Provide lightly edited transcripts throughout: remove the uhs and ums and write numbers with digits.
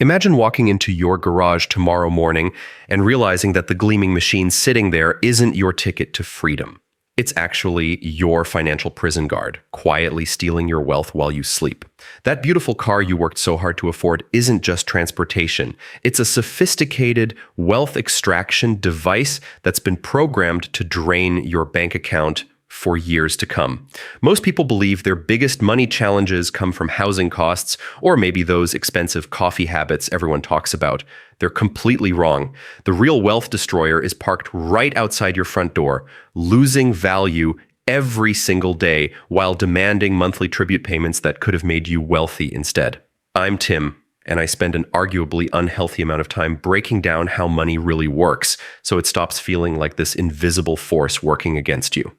Imagine walking into your garage tomorrow morning and realizing that the gleaming machine sitting there isn't your ticket to freedom. It's actually your financial prison guard, quietly stealing your wealth while you sleep. That beautiful car you worked so hard to afford isn't just transportation. It's a sophisticated wealth extraction device that's been programmed to drain your bank account for years to come. Most people believe their biggest money challenges come from housing costs or maybe those expensive coffee habits everyone talks about. They're completely wrong. The real wealth destroyer is parked right outside your front door, losing value every single day while demanding monthly tribute payments that could have made you wealthy instead. I'm Tim, and I spend an arguably unhealthy amount of time breaking down how money really works so it stops feeling like this invisible force working against you.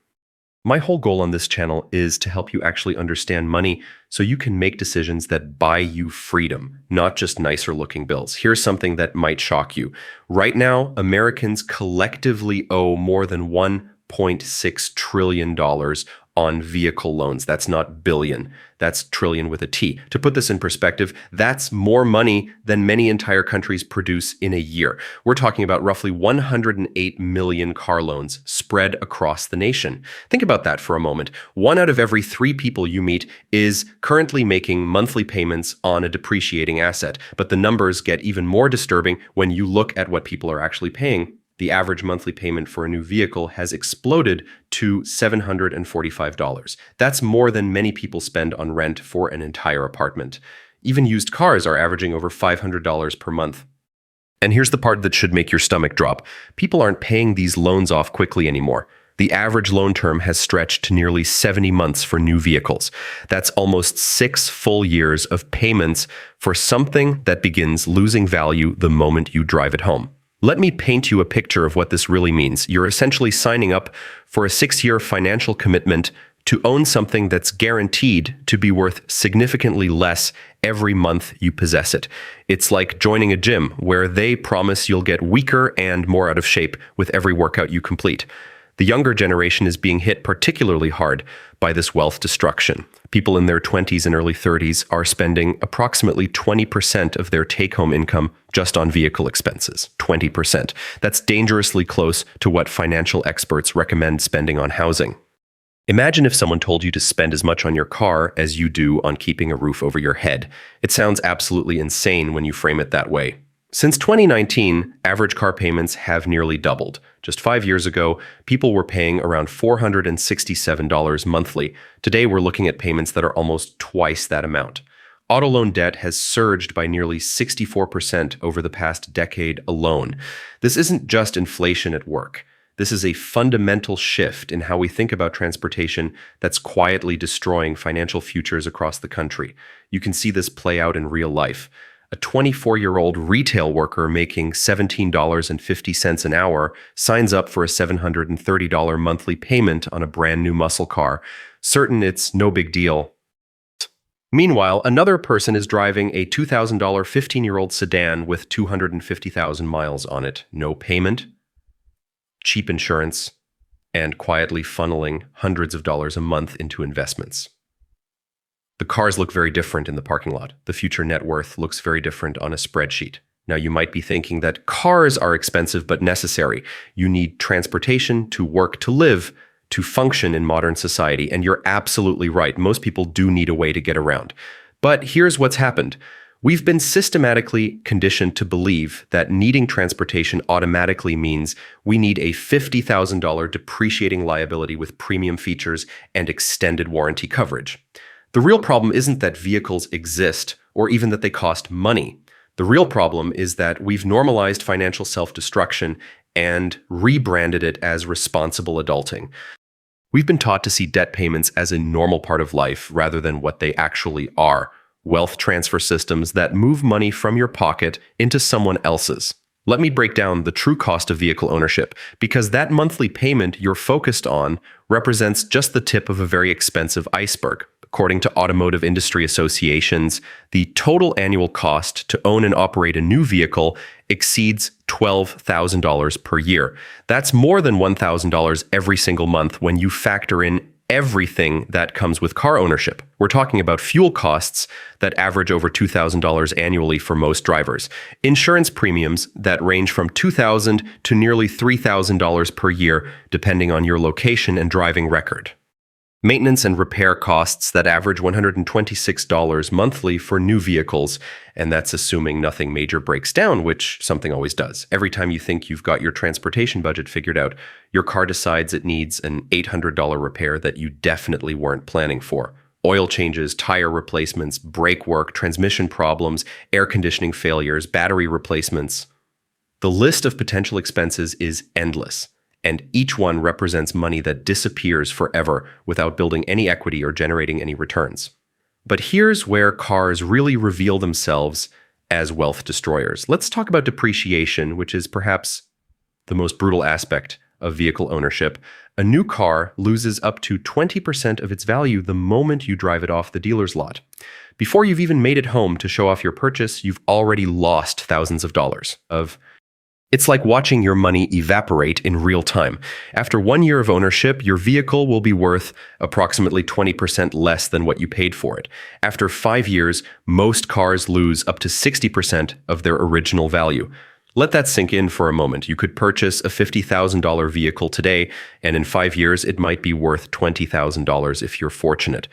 My whole goal on this channel is to help you actually understand money so you can make decisions that buy you freedom, not just nicer looking bills. Here's something that might shock you. Right now, Americans collectively owe more than $1.6 trillion on vehicle loans. That's not billion, that's trillion with a T. To put this in perspective, that's more money than many entire countries produce in a year. We're talking about roughly 108 million car loans spread across the nation. Think about that for a moment. 1 out of every 3 people you meet is currently making monthly payments on a depreciating asset. But the numbers get even more disturbing when you look at what people are actually paying. The average monthly payment for a new vehicle has exploded to $745. That's more than many people spend on rent for an entire apartment. Even used cars are averaging over $500 per month. And here's the part that should make your stomach drop. People aren't paying these loans off quickly anymore. The average loan term has stretched to nearly 70 months for new vehicles. That's almost 6 full years of payments for something that begins losing value the moment you drive it home. Let me paint you a picture of what this really means. You're essentially signing up for a 6-year financial commitment to own something that's guaranteed to be worth significantly less every month you possess it. It's like joining a gym where they promise you'll get weaker and more out of shape with every workout you complete. The younger generation is being hit particularly hard by this wealth destruction. People in their 20s and early 30s are spending approximately 20% of their take-home income just on vehicle expenses. 20%. That's dangerously close to what financial experts recommend spending on housing. Imagine if someone told you to spend as much on your car as you do on keeping a roof over your head. It sounds absolutely insane when you frame it that way. Since 2019, average car payments have nearly doubled. Just 5 years ago, people were paying around $467 monthly. Today, we're looking at payments that are almost twice that amount. Auto loan debt has surged by nearly 64% over the past decade alone. This isn't just inflation at work. This is a fundamental shift in how we think about transportation that's quietly destroying financial futures across the country. You can see this play out in real life. A 24-year-old retail worker making $17.50 an hour signs up for a $730 monthly payment on a brand new muscle car, certain it's no big deal. Meanwhile, another person is driving a $2,000 15-year-old sedan with 250,000 miles on it. No payment, cheap insurance, and quietly funneling hundreds of dollars a month into investments. The cars look very different in the parking lot. The future net worth looks very different on a spreadsheet. Now, you might be thinking that cars are expensive but necessary. You need transportation to work, to live, to function in modern society. And you're absolutely right. Most people do need a way to get around. But here's what's happened. We've been systematically conditioned to believe that needing transportation automatically means we need a $50,000 depreciating liability with premium features and extended warranty coverage. The real problem isn't that vehicles exist or even that they cost money. The real problem is that we've normalized financial self-destruction and rebranded it as responsible adulting. We've been taught to see debt payments as a normal part of life rather than what they actually are: wealth transfer systems that move money from your pocket into someone else's. Let me break down the true cost of vehicle ownership, because that monthly payment you're focused on represents just the tip of a very expensive iceberg. According to automotive industry associations, the total annual cost to own and operate a new vehicle exceeds $12,000 per year. That's more than $1,000 every single month when you factor in everything that comes with car ownership. We're talking about fuel costs that average over $2,000 annually for most drivers, insurance premiums that range from $2,000 to nearly $3,000 per year, depending on your location and driving record. Maintenance and repair costs that average $126 monthly for new vehicles, and that's assuming nothing major breaks down, which something always does. Every time you think you've got your transportation budget figured out, your car decides it needs an $800 repair that you definitely weren't planning for. Oil changes, tire replacements, brake work, transmission problems, air conditioning failures, battery replacements. The list of potential expenses is endless, and each one represents money that disappears forever without building any equity or generating any returns. But here's where cars really reveal themselves as wealth destroyers. Let's talk about depreciation, which is perhaps the most brutal aspect of vehicle ownership. A new car loses up to 20% of its value the moment you drive it off the dealer's lot. Before you've even made it home to show off your purchase, you've already lost thousands of dollars. It's like watching your money evaporate in real time. After 1 year of ownership, your vehicle will be worth approximately 20% less than what you paid for it. After 5 years, most cars lose up to 60% of their original value. Let that sink in for a moment. You could purchase a $50,000 vehicle today, and in 5 years, it might be worth $20,000 if you're fortunate.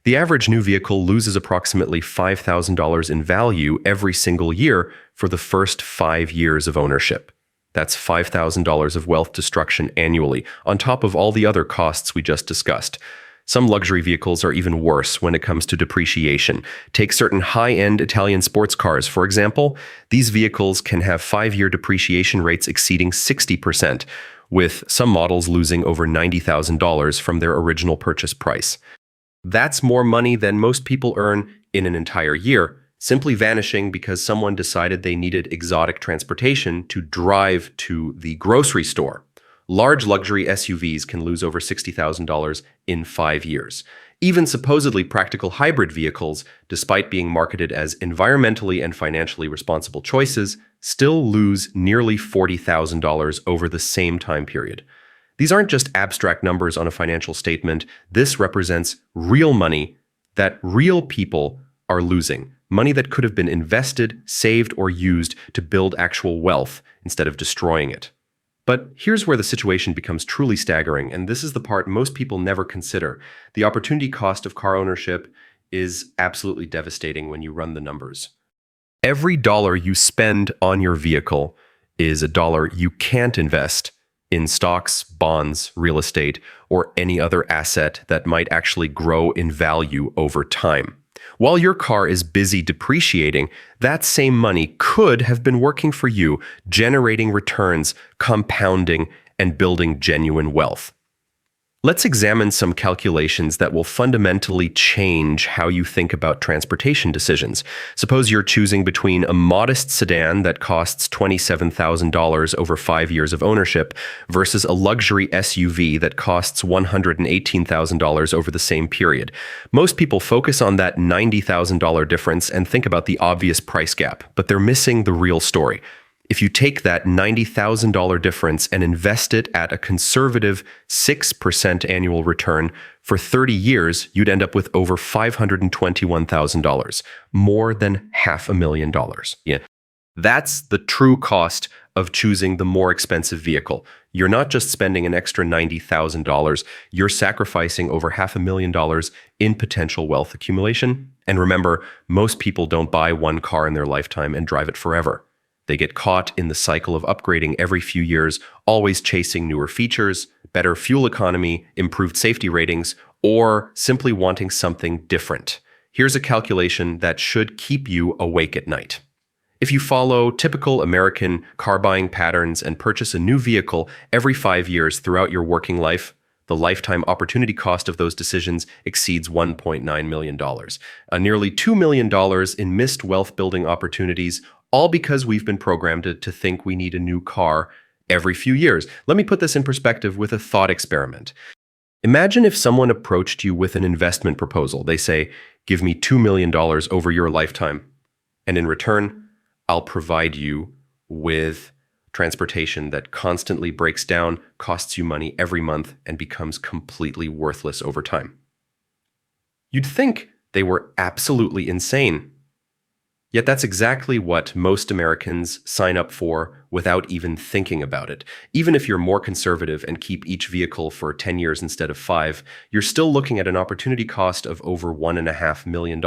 The average new vehicle loses approximately $5,000 in value every single year for the first 5 years of ownership. That's $5,000 of wealth destruction annually, on top of all the other costs we just discussed. Some luxury vehicles are even worse when it comes to depreciation. Take certain high-end Italian sports cars, for example. These vehicles can have 5-year depreciation rates exceeding 60%, with some models losing over $90,000 from their original purchase price. That's more money than most people earn in an entire year, simply vanishing because someone decided they needed exotic transportation to drive to the grocery store. Large luxury SUVs can lose over $60,000 in 5 years. Even supposedly practical hybrid vehicles, despite being marketed as environmentally and financially responsible choices, still lose nearly $40,000 over the same time period. These aren't just abstract numbers on a financial statement. This represents real money that real people are losing. Money that could have been invested, saved, or used to build actual wealth instead of destroying it. But here's where the situation becomes truly staggering, and this is the part most people never consider. The opportunity cost of car ownership is absolutely devastating when you run the numbers. Every dollar you spend on your vehicle is a dollar you can't invest in stocks, bonds, real estate, or any other asset that might actually grow in value over time. While your car is busy depreciating, that same money could have been working for you, generating returns, compounding, and building genuine wealth. Let's examine some calculations that will fundamentally change how you think about transportation decisions. Suppose you're choosing between a modest sedan that costs $27,000 over 5 years of ownership versus a luxury SUV that costs $118,000 over the same period. Most people focus on that $90,000 difference and think about the obvious price gap, but they're missing the real story. If you take that $90,000 difference and invest it at a conservative 6% annual return for 30 years, you'd end up with over $521,000, more than $500,000. Yeah. That's the true cost of choosing the more expensive vehicle. You're not just spending an extra $90,000, you're sacrificing over $500,000 in potential wealth accumulation. And remember, most people don't buy one car in their lifetime and drive it forever. They get caught in the cycle of upgrading every few years, always chasing newer features, better fuel economy, improved safety ratings, or simply wanting something different. Here's a calculation that should keep you awake at night. If you follow typical American car buying patterns and purchase a new vehicle every 5 years throughout your working life, the lifetime opportunity cost of those decisions exceeds $1.9 million. Nearly $2 million in missed wealth building opportunities, all because we've been programmed to think we need a new car every few years. Let me put this in perspective with a thought experiment. Imagine if someone approached you with an investment proposal. They say, give me $2 million over your lifetime, and in return, I'll provide you with Transportation that constantly breaks down, costs you money every month, and becomes completely worthless over time. You'd think they were absolutely insane. Yet that's exactly what most Americans sign up for without even thinking about it. Even if you're more conservative and keep each vehicle for 10 years instead of 5, you're still looking at an opportunity cost of over $1.5 million.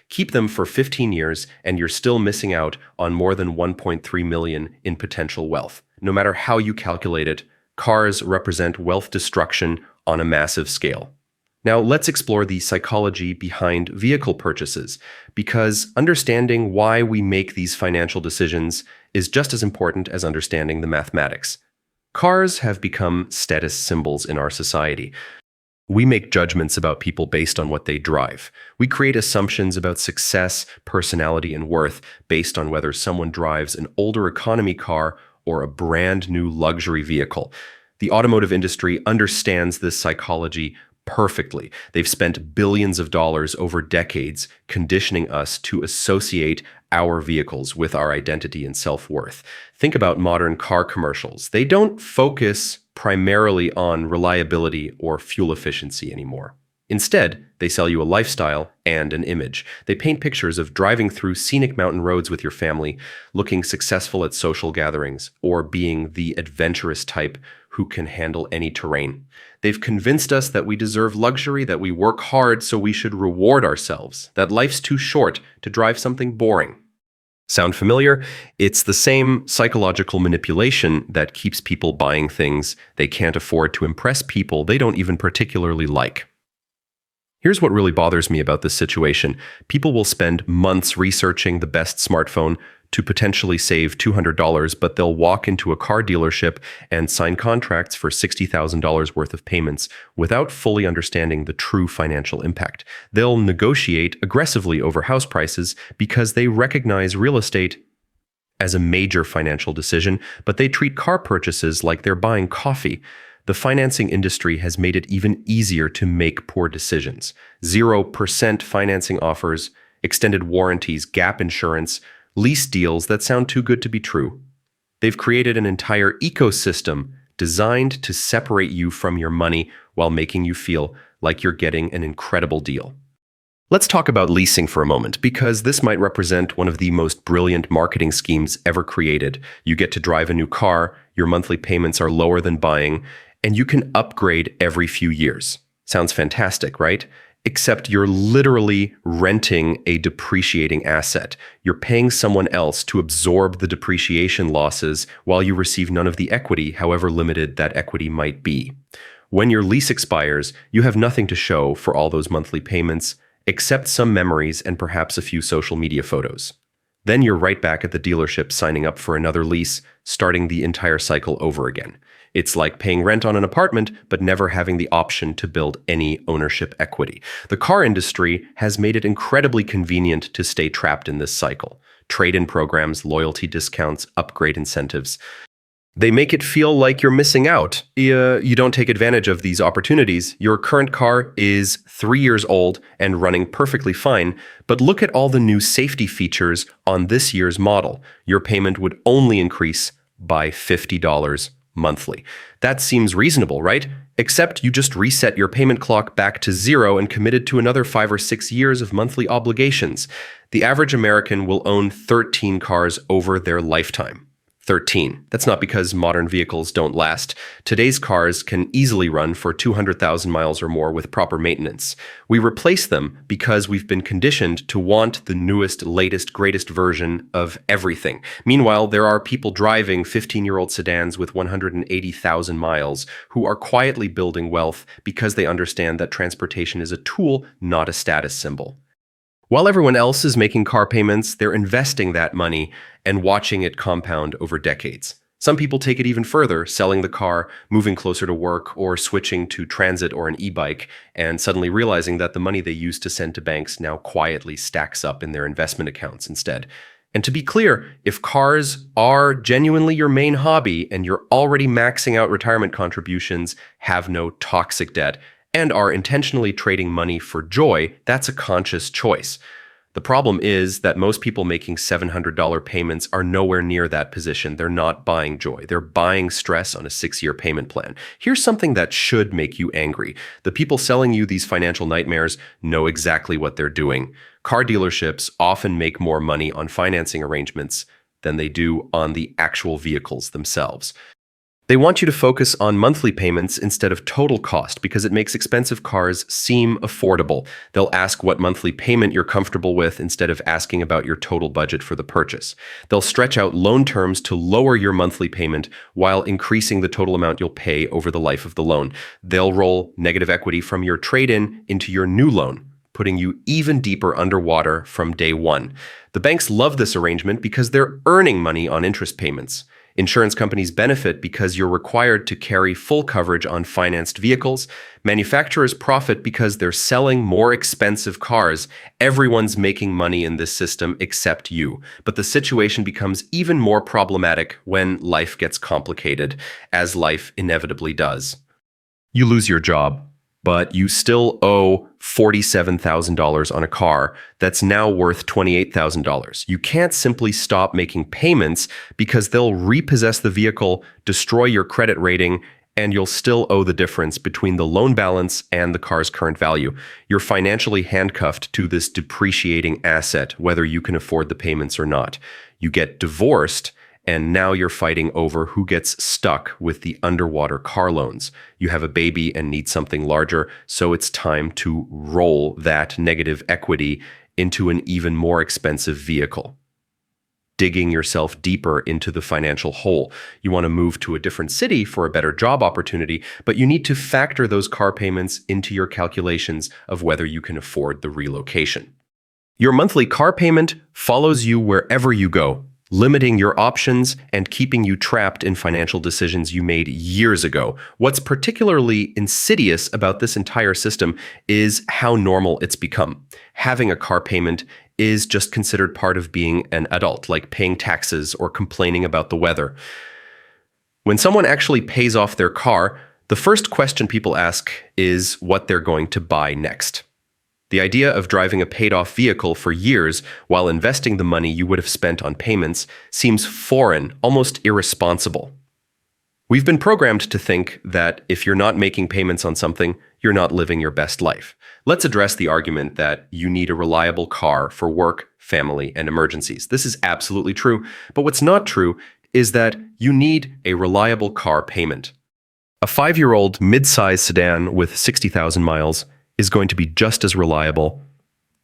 Keep them for 15 years and you're still missing out on more than 1.3 million in potential wealth. No matter how you calculate it, cars represent wealth destruction on a massive scale. Now, let's explore the psychology behind vehicle purchases, because understanding why we make these financial decisions is just as important as understanding the mathematics. Cars have become status symbols in our society. We make judgments about people based on what they drive. We create assumptions about success, personality, and worth based on whether someone drives an older economy car or a brand new luxury vehicle. The automotive industry understands this psychology perfectly. They've spent billions of dollars over decades conditioning us to associate our vehicles with our identity and self-worth. Think about modern car commercials. They don't focus primarily on reliability or fuel efficiency anymore. Instead, they sell you a lifestyle and an image. They paint pictures of driving through scenic mountain roads with your family, looking successful at social gatherings, or being the adventurous type who can handle any terrain. They've convinced us that we deserve luxury, that we work hard, so we should reward ourselves, that life's too short to drive something boring. Sound familiar? It's the same psychological manipulation that keeps people buying things they can't afford to impress people they don't even particularly like. Here's what really bothers me about this situation. People will spend months researching the best smartphone to potentially save $200, but they'll walk into a car dealership and sign contracts for $60,000 worth of payments without fully understanding the true financial impact. They'll negotiate aggressively over house prices because they recognize real estate as a major financial decision, but they treat car purchases like they're buying coffee. The financing industry has made it even easier to make poor decisions. 0% financing offers, extended warranties, gap insurance, lease deals that sound too good to be true. They've created an entire ecosystem designed to separate you from your money while making you feel like you're getting an incredible deal. Let's talk about leasing for a moment, because this might represent one of the most brilliant marketing schemes ever created. You get to drive a new car, your monthly payments are lower than buying, and you can upgrade every few years. Sounds fantastic, right? Except you're literally renting a depreciating asset. You're paying someone else to absorb the depreciation losses while you receive none of the equity, however limited that equity might be. When your lease expires, you have nothing to show for all those monthly payments, except some memories and perhaps a few social media photos. Then you're right back at the dealership signing up for another lease, starting the entire cycle over again. It's like paying rent on an apartment, but never having the option to build any ownership equity. The car industry has made it incredibly convenient to stay trapped in this cycle. Trade-in programs, loyalty discounts, upgrade incentives. They make it feel like you're missing out. You don't take advantage of these opportunities. Your current car is 3 years old and running perfectly fine, but look at all the new safety features on this year's model. Your payment would only increase by $50 monthly. That seems reasonable, right? Except you just reset your payment clock back to zero and committed to another 5 or 6 years of monthly obligations. The average American will own 13 cars over their lifetime. 13. That's not because modern vehicles don't last. Today's cars can easily run for 200,000 miles or more with proper maintenance. We replace them because we've been conditioned to want the newest, latest, greatest version of everything. Meanwhile, there are people driving 15-year-old sedans with 180,000 miles who are quietly building wealth because they understand that transportation is a tool, not a status symbol. While everyone else is making car payments, they're investing that money and watching it compound over decades. Some people take it even further, selling the car, moving closer to work, or switching to transit or an e-bike, and suddenly realizing that the money they used to send to banks now quietly stacks up in their investment accounts instead. And to be clear, if cars are genuinely your main hobby and you're already maxing out retirement contributions, have no toxic debt, and are intentionally trading money for joy, that's a conscious choice. The problem is that most people making $700 payments are nowhere near that position. They're not buying joy. They're buying stress on a 6-year payment plan. Here's something that should make you angry. The people selling you these financial nightmares know exactly what they're doing. Car dealerships often make more money on financing arrangements than they do on the actual vehicles themselves. They want you to focus on monthly payments instead of total cost because it makes expensive cars seem affordable. They'll ask what monthly payment you're comfortable with instead of asking about your total budget for the purchase. They'll stretch out loan terms to lower your monthly payment while increasing the total amount you'll pay over the life of the loan. They'll roll negative equity from your trade-in into your new loan, putting you even deeper underwater from day one. The banks love this arrangement because they're earning money on interest payments. Insurance companies benefit because you're required to carry full coverage on financed vehicles. Manufacturers profit because they're selling more expensive cars. Everyone's making money in this system except you. But the situation becomes even more problematic when life gets complicated, as life inevitably does. You lose your job, but you still owe $47,000 on a car that's now worth $28,000. You can't simply stop making payments because they'll repossess the vehicle, destroy your credit rating, and you'll still owe the difference between the loan balance and the car's current value. You're financially handcuffed to this depreciating asset, whether you can afford the payments or not. You get divorced, and now you're fighting over who gets stuck with the underwater car loans. You have a baby and need something larger, so it's time to roll that negative equity into an even more expensive vehicle, digging yourself deeper into the financial hole. You want to move to a different city for a better job opportunity, but you need to factor those car payments into your calculations of whether you can afford the relocation. Your monthly car payment follows you wherever you go, limiting your options and keeping you trapped in financial decisions you made years ago. What's particularly insidious about this entire system is how normal it's become. Having a car payment is just considered part of being an adult, like paying taxes or complaining about the weather. When someone actually pays off their car, the first question people ask is what they're going to buy next. The idea of driving a paid-off vehicle for years while investing the money you would have spent on payments seems foreign, almost irresponsible. We've been programmed to think that if you're not making payments on something, you're not living your best life. Let's address the argument that you need a reliable car for work, family, and emergencies. This is absolutely true, but what's not true is that you need a reliable car payment. A 5-year-old mid-size sedan with 60,000 miles is going to be just as reliable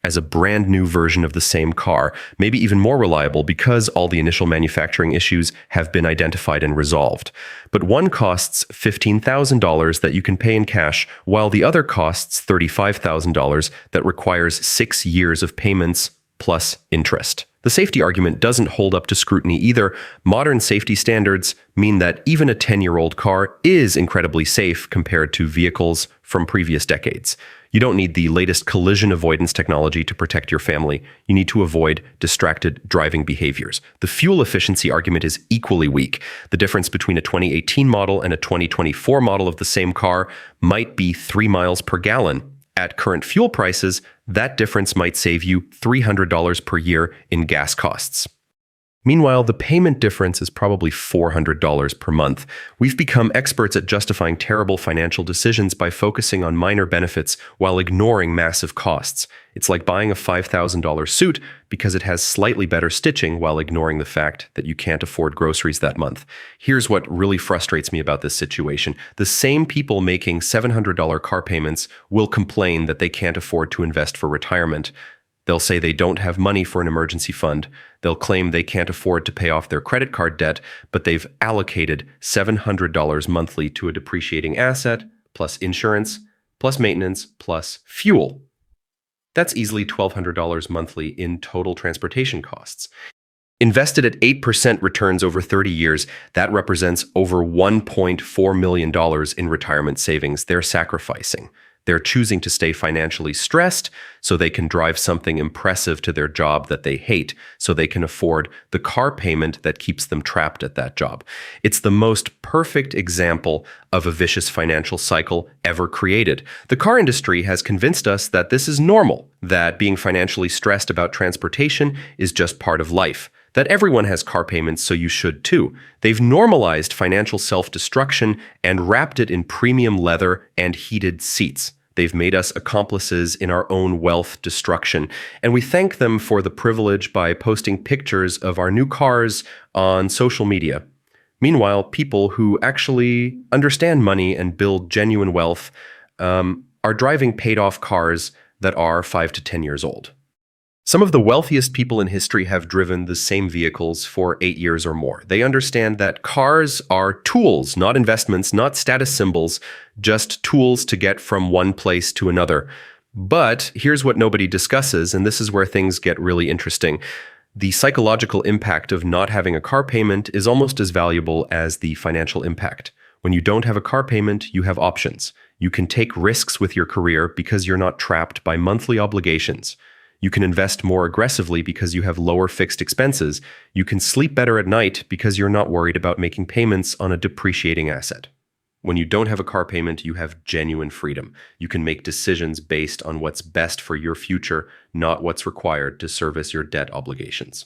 as a brand new version of the same car, maybe even more reliable because all the initial manufacturing issues have been identified and resolved. But one costs $15,000 that you can pay in cash, while the other costs $35,000 that requires 6 years of payments plus interest. The safety argument doesn't hold up to scrutiny either. Modern safety standards mean that even a 10-year-old car is incredibly safe compared to vehicles from previous decades. You don't need the latest collision avoidance technology to protect your family. You need to avoid distracted driving behaviors. The fuel efficiency argument is equally weak. The difference between a 2018 model and a 2024 model of the same car might be 3 miles per gallon. At current fuel prices, that difference might save you $300 per year in gas costs. Meanwhile, the payment difference is probably $400 per month. We've become experts at justifying terrible financial decisions by focusing on minor benefits while ignoring massive costs. It's like buying a $5,000 suit because it has slightly better stitching while ignoring the fact that you can't afford groceries that month. Here's what really frustrates me about this situation. The same people making $700 car payments will complain that they can't afford to invest for retirement. They'll say they don't have money for an emergency fund. They'll claim they can't afford to pay off their credit card debt, but they've allocated $700 monthly to a depreciating asset, plus insurance, plus maintenance, plus fuel. That's easily $1,200 monthly in total transportation costs. Invested at 8% returns over 30 years, that represents over $1.4 million in retirement savings they're sacrificing. They're choosing to stay financially stressed so they can drive something impressive to their job that they hate, so they can afford the car payment that keeps them trapped at that job. It's the most perfect example of a vicious financial cycle ever created. The car industry has convinced us that this is normal, that being financially stressed about transportation is just part of life, that everyone has car payments, so you should too. They've normalized financial self-destruction and wrapped it in premium leather and heated seats. They've made us accomplices in our own wealth destruction, and we thank them for the privilege by posting pictures of our new cars on social media. Meanwhile, people who actually understand money and build genuine wealth are driving paid-off cars that are 5 to 10 years old. Some of the wealthiest people in history have driven the same vehicles for 8 years or more. They understand that cars are tools, not investments, not status symbols, just tools to get from one place to another. But here's what nobody discusses, and this is where things get really interesting. The psychological impact of not having a car payment is almost as valuable as the financial impact. When you don't have a car payment, you have options. You can take risks with your career because you're not trapped by monthly obligations. You can invest more aggressively because you have lower fixed expenses. You can sleep better at night because you're not worried about making payments on a depreciating asset. When you don't have a car payment, you have genuine freedom. You can make decisions based on what's best for your future, not what's required to service your debt obligations.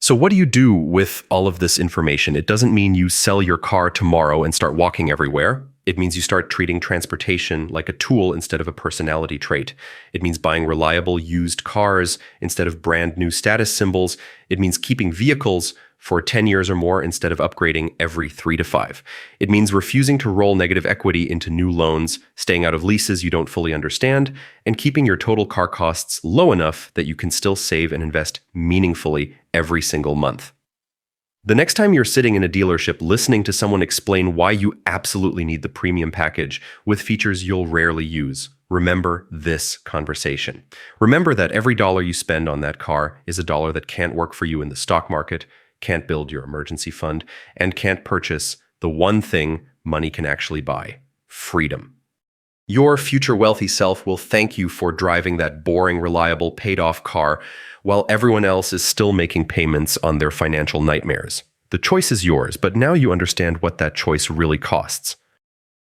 So what do you do with all of this information? It doesn't mean you sell your car tomorrow and start walking everywhere. It means you start treating transportation like a tool instead of a personality trait. It means buying reliable used cars instead of brand new status symbols. It means keeping vehicles for 10 years or more instead of upgrading every 3 to 5. It means refusing to roll negative equity into new loans, staying out of leases you don't fully understand, and keeping your total car costs low enough that you can still save and invest meaningfully every single month. The next time you're sitting in a dealership listening to someone explain why you absolutely need the premium package with features you'll rarely use, remember this conversation. Remember that every dollar you spend on that car is a dollar that can't work for you in the stock market, can't build your emergency fund, and can't purchase the one thing money can actually buy: freedom. Your future wealthy self will thank you for driving that boring, reliable, paid-off car while everyone else is still making payments on their financial nightmares. The choice is yours, but now you understand what that choice really costs.